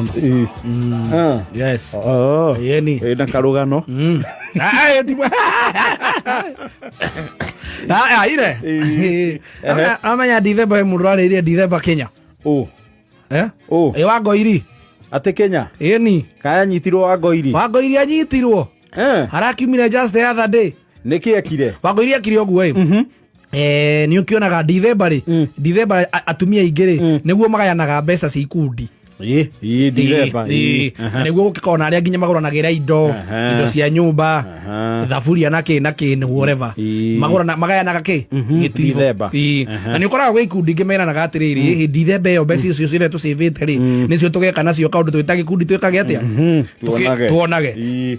muno. Yes. Yeni. Na karugano. Ire. Amanya Dithemba murale ile Dithemba Kenya. Wangoiri. Ate Kenya. Yeni. Kaya nyitirwo Wangoiri. Wangoiri anyitirwo. Harakiumire just the other day. Niki akire. Wangoiri akire oguo ni ukionaga Dithemba atumia ingire niguo magayanaga mbeca cia ikundi. Dithemba. Niguo gukikona aria nginya maguranagira indo cia nyumba, thaburia na ki whatever. Magayanaga Dithemba. Na ni ukoraga gwe ikundi ngimeranaga atiriri Dithemba yo mbeca icio ciothe tucivite ri nicio tugeka nacio kaundu twita gikundi twikage atia tuonage.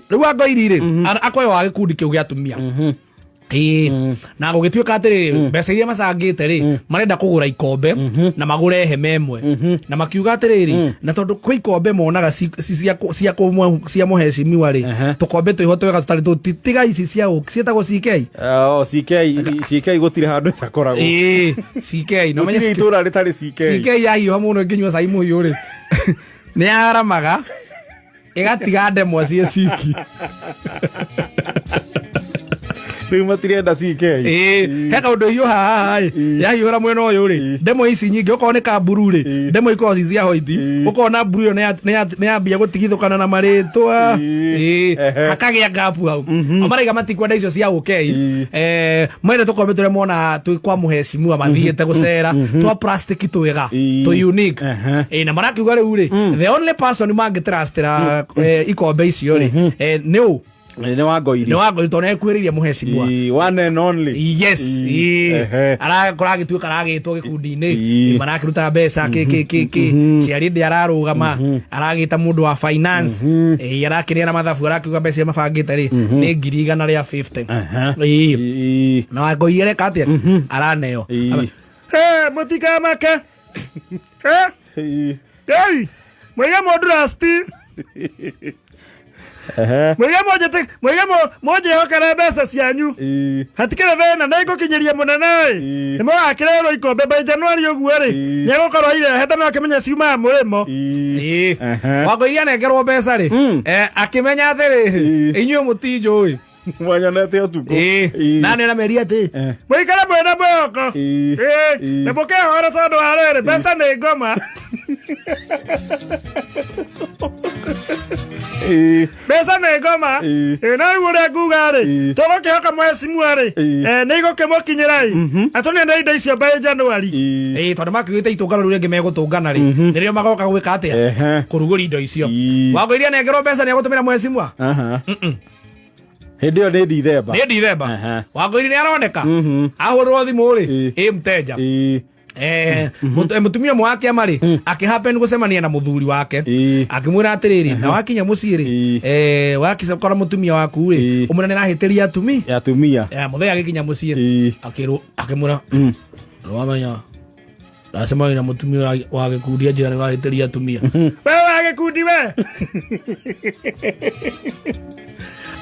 Riu Wangoiri ri akoyo wa gikundi kiu gia atumia. Na gugituika atiri mbeca iria macangite ri marenda kugura ikombe na magure heme imwe na makiuga atiriri na tondu kwi ikombe monaga cia muheshimiwa ri tukombe twihote wega tutari tutiga ici cia cietagwo CK CK gutire handu itakoragwo CK no menye itura ritari CK yahiuha muno nginywa cai muhiu ri ni aramaga igatiga ndemwa cie ciki riu matirenda CK heka undu hiu yahiura mwena uyu ri ndemo ici nyingi uko ni kaburu ri ndemo iko cia hoiti uko na buru yo ni yambia gutigithukana na maritwa hakagia gapu hau amaraiga matikwenda icio cia mwene tukombe ture mona twi kwa muheshimiwa mathiete gucera twa plastic twega to unique na marakiuga riu ri the only person mangitrustira ikombe icio ri ni ni Wangoiri tone kwiriria muheshimiwa one and only. Yes. Kuragituika aragitwo gikundi-ini marakiruta mbeca ciari ndi ararugama aragita mundu wa finance arakiria na mathabu arakiuga mbeca mabangite ri ni 150. Na Wangoiri reka atia araneo mutikamake mwega mundu rasti moje hokara mbeca cianyu hatikire thina na igukinyiria munene ni mwakirerwo ikombe by January uguo ri ni gukorwo irehete no akimenya ciuma murimo Wangoiri anengerwo mbeca ri akimenya athiri inyuĩ mutinjũĩ mwanyonete utuko nani na meri ati mwikara mwena mwoko na mukehora tondu wa riri mbeca ni ngoma mbeca ni ngoma na riu uria nguga ri tugukihoka mweshimua ri ni igukimukinyira ri atunenda indo icio by January tondu makiugite itungano riu ringi megutungana ri nirio magoka gwika atia kurugura indo icio Wangoiri anengerwo mbeca ni agutumira mweshimua hindi yo ni Dithemba Wangoiri ni aroneka ahurwo thimu ri mteja mutumia mwake amari akihappen gucemania na muthuri wake akimwira atiriri na wakinya mucii ri wakicakora mutumia waku ri umuna nirahitiria atumia muthee agikinya mucii akimwira wamenya ndacemania na mutumia wa gikundi njira nirahitiria atumia we wa gikundi we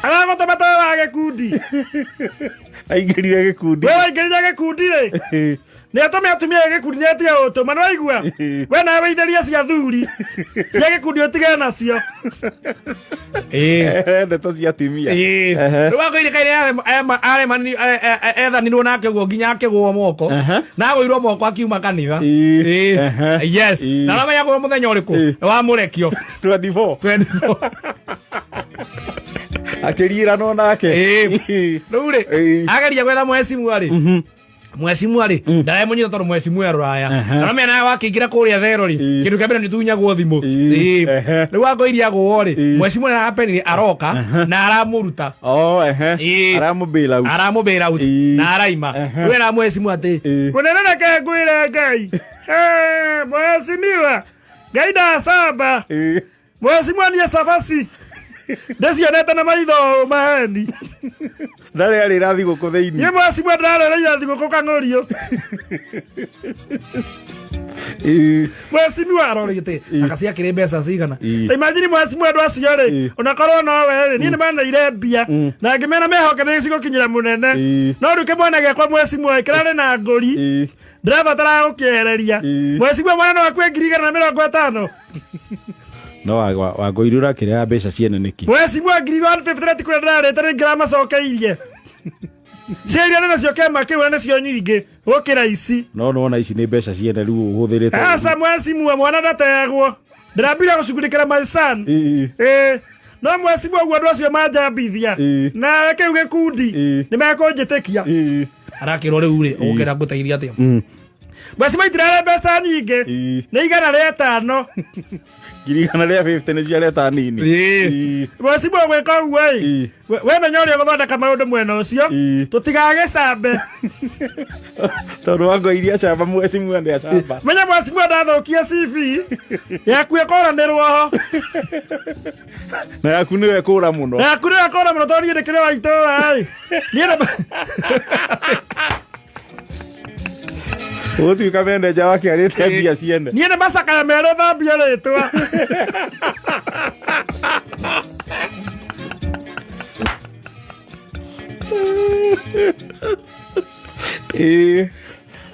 aragotamata wa gikundi aingirire gikundi we waingirire gikundi ri ni atome atumia gikundi nyetia utuma no igua we na weitharia cia thuri cia gikundi utige nacio ndeto cia atumia Wangoiri kaire are mani ethani no nake guo nginya akigwo moko na agwirwo moko akiuma kanitha yes na ramenya gwo muthenya uriku wa murekio 24 akirira no nake riu ri ageria gwetha mweshimua ri ndae munyita tondu mweshimua ruraya na mena wakingira kuria thero ri kindu kia mbere ni tunyagwo thimu riu Wangoiri agwo ri mweshimua na happen aroka na aramuruta aramubira out na araima we na mweshimua ati kunene na ke ngwire Ngai mweshimua Ngai da saba mweshimua ni safasi ndacionete na maitho maheni ndari ari rathi guku thiini ye mweshimua ndari rathi guku kang'orio mwecimu arorite akacia kire mbeca cigana imagine mwecimu andu acio ri onakorwo no we ri ni nimaneire mbia na ngimena mehoke ni cigukinyira munene no ruke mwana gekwa mwecimu ikirare na nguri ndirabatara gukiehereria mwecimu mwana waku 250 no Wangũirũ ũrakĩrĩa mbeca ciene nĩkĩ mwecimu 150 kũrĩa ndĩrarĩte nĩ ngĩramacokeirie ciaria nĩ nacio kĩama kĩu na nĩcio nyingĩ gũkĩra ici no nona ici nĩ mbeca ciene rĩu ũhũthĩrĩte aca mwecimu mwana ndategwo ndĩrambire gũcugurĩkĩra my son no mwecimu ũguo andũ acio manjambithia nawe kĩu gĩkundi nĩ mekũnjĩtĩkia arakĩrwo rĩu rĩ ũgũkĩra ngũteithia atĩa mwecimu itirarĩ mbeca nyingĩ nĩ 150 150 nĩ ciareta nini mwecimu gwĩka ũguo we menya ũrĩa gũthondeka maũndũ mwena ũcio tũtigagĩcambe tondũ Wangũirũ acamba mwecimu ende acamba menya mwecimu ndathũkia CV yaku ĩkũranĩrwo ho na yaku nĩwe kũra mũno tondũ niĩ ndĩkĩrĩ wa itũũra ũgũtuĩka menenja wakĩarĩte mbia ciene niĩ nĩ macakaya merũ thambia rĩtwa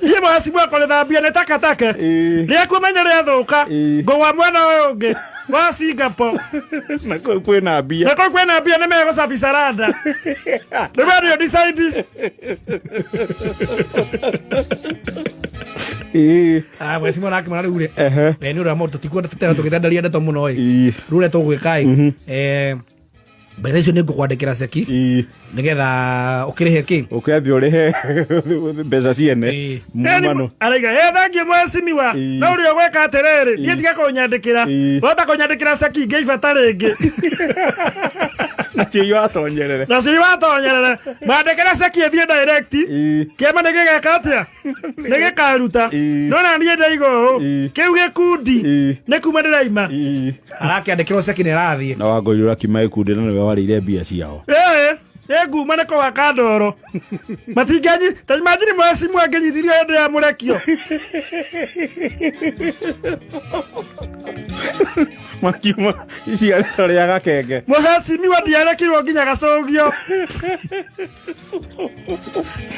niĩ mwecimu akũrĩ thambia nĩ takataka rĩakumenya rĩathũka ngũgwa mwena ũyũ ũngĩ wa Singapore na kũu kwĩna mbia nĩ megũcabi saranda nĩ wendio decide mwecimu nakĩmana rĩu rĩ we nĩ ũrĩa mũndũ tikuona tũgĩthenderia ndeto mũno ĩ rĩu ũrĩa tũgwĩka mbeca icio nĩ ngũkwandĩkĩra ceki nĩgetha ũkĩrĩhe kĩ ũkĩambia ũrĩhe mbeca ciene mumano araiga thangiũ mwecimu wa no ũrĩa ũgwĩka atĩrĩrĩ niĩ tiga kũnyandĩkĩra wota kũnyandĩkĩra ceki ingĩ ibata rĩngĩ nacio iwatonyerere mandĩkĩra ceki ĩthiĩ direct kĩama nĩ gĩgeka atĩa nĩ gĩkaruta no na niĩ ndaiga ũũ kĩu gĩkundi nĩ kuma ndĩraima arakĩandĩkĩrwo ceki nĩ ĩrathiĩ na Wangũirũ akiuma gĩkundi na nĩwe warĩire mbia ciao nguma nĩ kũhaka ndoro matingenyi ta imagine mwecimu angĩnyithirio hĩndĩ ya mũrekio makiuma iciarĩco rĩa gakenge mwecimu ndiarekirwo nginya gacũgio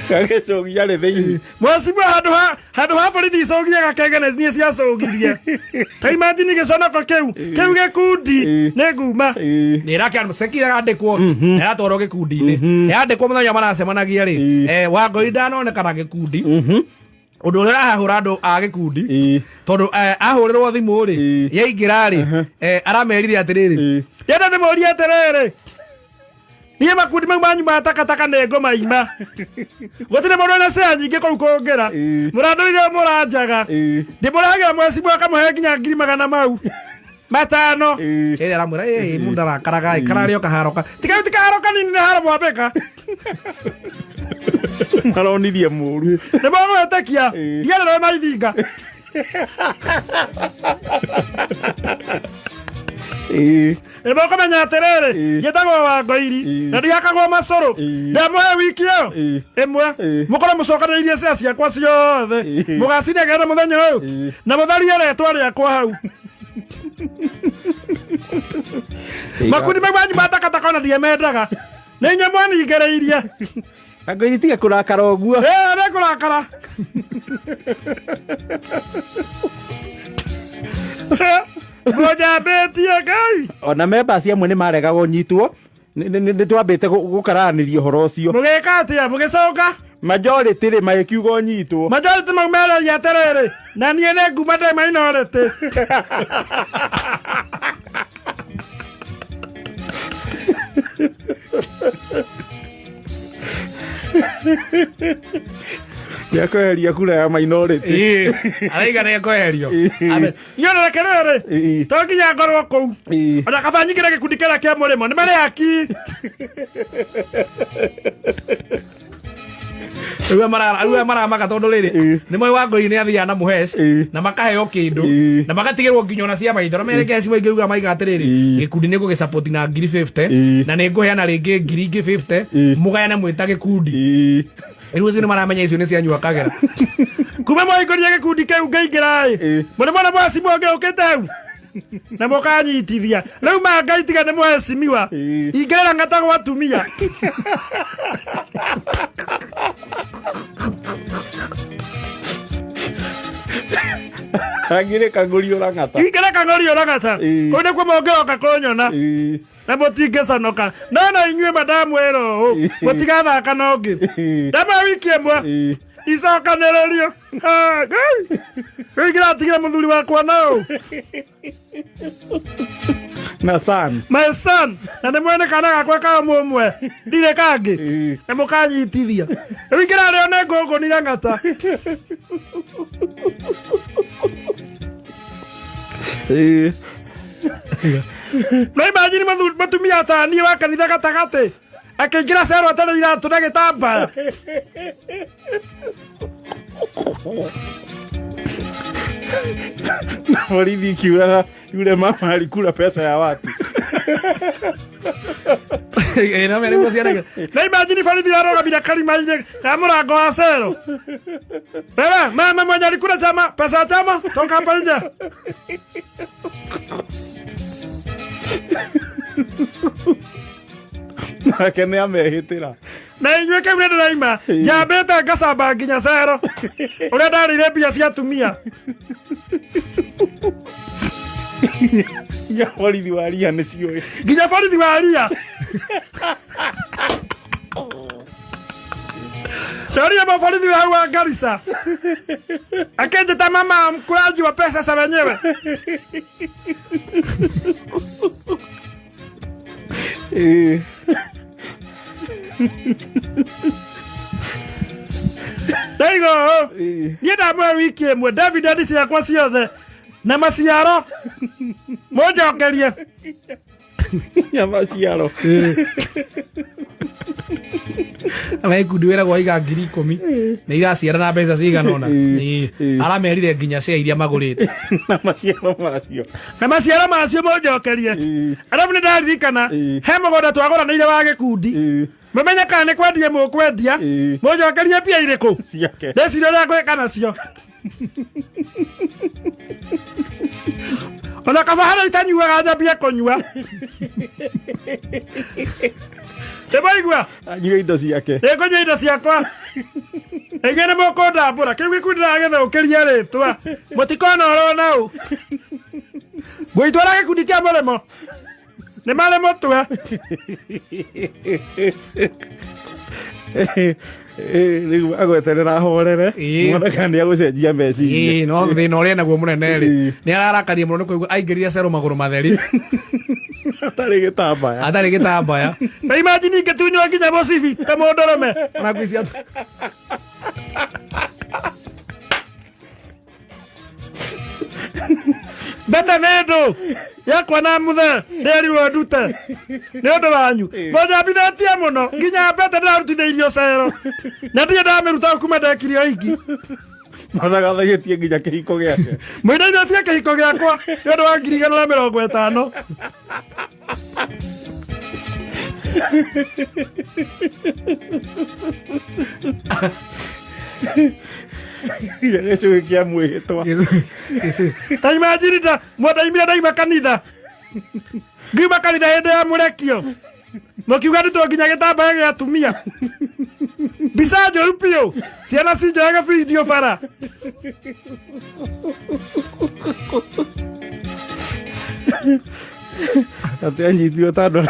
gagĩcũgia rĩ thĩinĩ mwecimu handũ ha borithi icũgie gakenge nĩ niĩ ciacũgirie ta imagine gĩconoko kĩu gĩkundi nĩ nguma nĩ ĩrakĩandĩkwo ceki yandĩkwo ĩratwarwo gĩkundi-inĩ yandĩkwo mũthenya maracemanagia rĩ Wangũirũ ndanonekana gĩkundi ũndũ ũrĩa arahũra andũ a gĩkundi tondũ ahũrĩrwo thimũ rĩ yaingĩra rĩ aramerire atĩrĩrĩ yenda ndĩmũrie atĩrĩrĩ niĩ makundi mau manyu ma takataka nĩ ngũmaima gũtirĩ mũndũ ena cĩa nyingĩ kũu kũngĩra mũrandũrire mũranjaga ndĩmũragĩra mwecimu akamũhe nginya 200 mau 5 cĩrĩ aramwĩra mũndũ ndarakaraga kararĩo kaharoka tikaharoka nini nĩ haro mwambĩka maronithia mũru nĩ mogwĩtĩkia ndiarĩrwe maithinga nĩ mũkũmenya atĩrĩrĩ njĩtagwo Wangũirũ na ndihakagwo macũrũ ndamũhe wiki ĩyo ĩmwe mũkorwo mũcokanĩrĩirie cia ciakwa ciothe mũgacinegera mũthenya ũyũ na mũtharie rĩtwa rĩakwa hau makundi mau manyu ma takataka ona ndiemendaga nĩ nyamũ ningĩrĩirie Wangũirũ tiga kũrakara ũguo nĩ kũrakara mũnjambĩtie Ngai ona members amwe nĩ marega gũnyitwo nĩ twambĩte gũkaranĩria ũhoro ũcio mũgĩka atĩa mũgĩcoka majority rĩ magĩkiuga ũnyitwo majority mau meragia atĩrĩrĩ na niĩ nĩ nguma ndĩ minority nĩakweheria kura ya minority araiga nĩekweherio nĩonareke rĩrĩ to nginya ngorwo kũu ona kaba nyingĩre gĩkundi kĩrĩa kĩa mũrĩmo nĩ marĩ haki rĩu maramaga tondũ rĩrĩ nĩ moĩ Wangũirũ nĩ athiaga na mũheci na makaheo kĩndũ na magatigĩrwo nginya ona cia maitho na mereke acio maingĩ uga maiga atĩrĩrĩ gĩkundi nĩ gũgĩsupport na 50 na nĩ ngũheana rĩngĩ 50 mũgayane mwĩta gĩkundi Riu ucio ni maramenya icio ni cianyua kagera. Kuma mwaikoria gikundi kau ngaingĩra mwana mwasi mwonge ũkĩte na mũkanyitithia rĩu mangaitiga nĩ mwecimiwa ingĩrĩra ng'ata gwa atumia Angire kanguri orangata. Ingĩrĩra kang'ori ũrang'ata kũu nĩkuo mũngĩoka kũnyona na mũtingĩconoka no inyuĩ madamu ĩro mũtigathaka na ũngĩ ndama wiki ĩmwe icokanĩrĩrio ingĩratigire mũthuri wakwa nao Na son. My son na nĩ mwene kana gakwa ka mũmwe ndirĩ kangĩ na mũkanyitithia rĩu ingĩrarĩo nĩ ngũngũnire ng'ata no imagine matumia atani wa kanitha gatagatĩ akĩingĩra cero atarĩ iratũ na gĩtambaya Na borithi ikiugaga yule mama alikula pesa ya watu. Na mimi niko ciana. Na imagine borithi arũgamire karima-inĩ ka mũrango wa cero wewe mama mwenye alikula chama pesa ya chama toka hapa nje Nake nĩ amehĩtĩra. na inyuĩ kĩu nĩ ndĩraima njambĩte ngacamba nginya cero ũrĩa ndarĩire mbia cia atumia Ya borithi wa ria nĩ ciũĩ. nginya borithi wa ria Ndoria maborithi wa Garissa akĩnjĩta mama mkulaji wa pesa za wenyewe Daigo niĩ ndamwe wiki ĩmwe David ciakwa ciothe na maciaro mũnjokerie Ya maciaro. Ame ikundi wera gwa iga 10,000 na iraciara na mbeca cigana ona aramerire nginya cia iria magurite Na maciaro macio. na maciaro macio mũnjokerie arabu nĩ ndaririkana he mũgũnda twagũranĩire wa gĩkundi mũmenye kana nĩ kwendia mũkwendia mũnjokerie mbia irĩkũ Ciake. ndĩciria ũrĩa ngwĩka nacio ona kaba harĩa itanyuaga nyambie kũnyua ndĩmaigua Anyue indo ciake. nĩngũnyua indo ciakwa ĩngĩ nĩ mũkũndambũra kĩu gĩkundi ndagĩthũkĩria rĩtwa mũtikona ũrona ũ ngũitwara gĩkundi kĩa mũrĩmo nĩ marĩ mũtwe Rĩu agweterera ahorere. Mwanaka nĩ agũcenjia meciria. no thina ũrĩa naguo mũnene rĩ nĩ ararakaria mũno nĩ kũigua aingĩrire cero magũrũ matheri Atarĩ gĩtambaya. atarĩ gĩtambaya na imagine ingĩtunywo nginya mũcibi ta mũndũrũme ona ngwĩcia mbete nĩ ndũ yakwa na mũthe ndĩerirwo ndute nĩ ũndũ wanyu mũnjambithĩtie mũno nginya mbete ndĩrarutithĩirio cero na ndirĩ ndamĩruta kuma ndekirio ingi Mathagathagetie nginya kĩhiko gĩake. mwĩndaithĩtie kĩhiko gĩakwa nĩ ũndũ wa 150. Gĩcũhĩ kĩa mwĩhĩtwa. ta imagine ta mwendaimire ndaima kanitha ngiuma kanitha hĩndĩ ya mũrekio mũkiuga ndĩtwo nginya gĩtambaya gĩa atumia mbica njũru biũ ciana cinjoyaga video bara Atĩ anyitirwo tandũ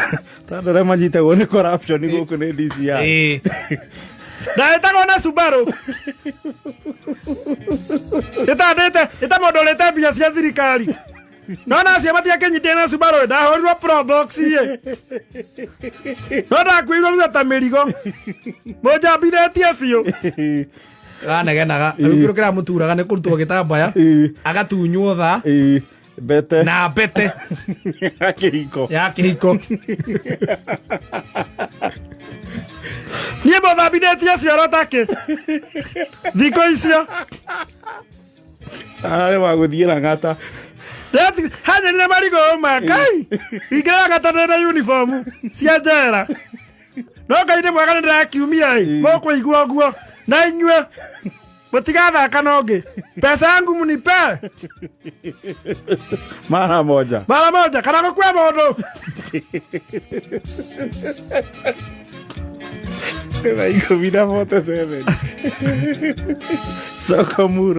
arĩa manyitagwo nĩ corruption gũkũ nĩ DCI. ndagĩtagwo na Subaru ĩta mũndũ ũrĩte mbia cia thirikari no nacio matiakĩnyitie na Subaru ndahũrirwo probox ye no ndakuĩirwo rutha ta mĩrigo mũnjambithĩtie biũ ganegenaga rĩu kĩrĩa kĩramũturaga nĩ kũrutwo gĩtambaya agatunywo tha Mbete. na mbete Ya kĩhiko. ya kĩhiko niĩ mũthambithĩtie cioro takĩ thikũ icio Ararĩ wa gũthiĩ na ng'ata. hanyarire marigũ makai ingĩra gatane na uniform cia njera no Ngai nĩ mwega nĩ ndĩrakiumia mũkũigua ũguo Na inyue mutigathaka na ũngĩ. Pesa yangu munipe. Mara moja Kana gũkua mũndũ. Tena 47 Sokomuro.